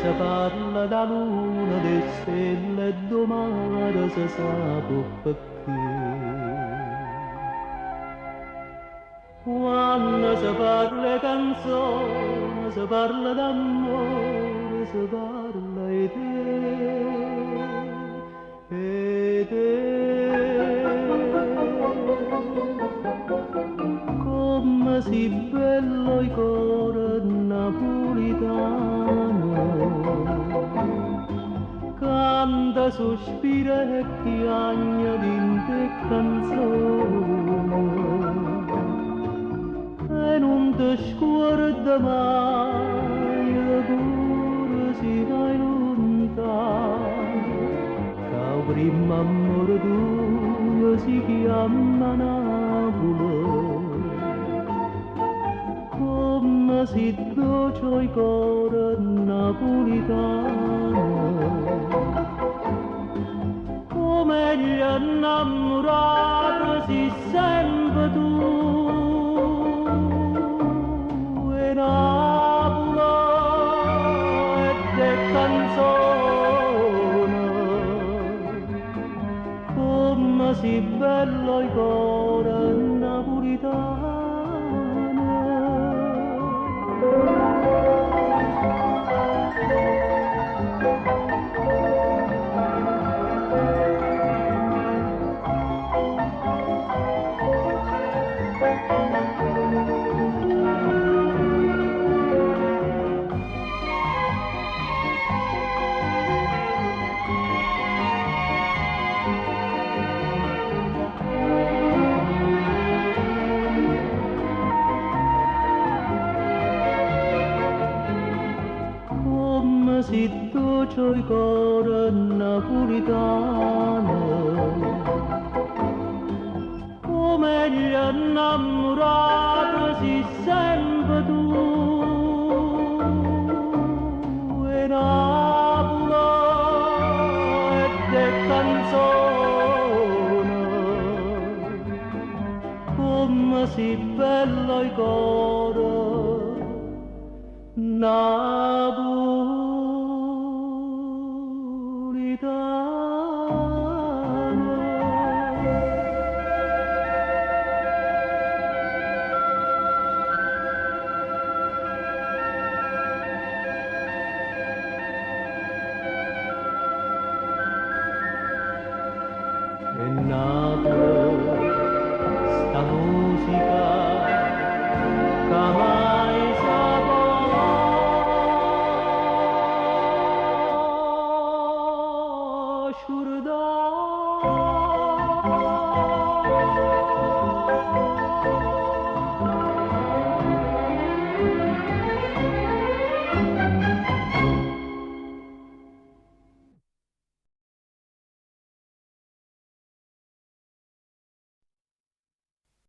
si parla da luna, di stelle e domani si sa perché. Quando si parla canzone, si parla d'amore, si parla di te, e te. Come si bello il cuore napolitano, canta, sospira e piagna di te canzone. E non ti scorda mai, pure se vai lontano, che il primo amore tuo si chiama Napoli. Come si dolce il cuore napolitano, come gli innamorati si sempre tu. Napoli e te canzone, come si bello il cuore napolitano. Si dolce il cuore napolitano, come gli innamorati si sempre tu. E Napoli e te canzone, come si bello il cuore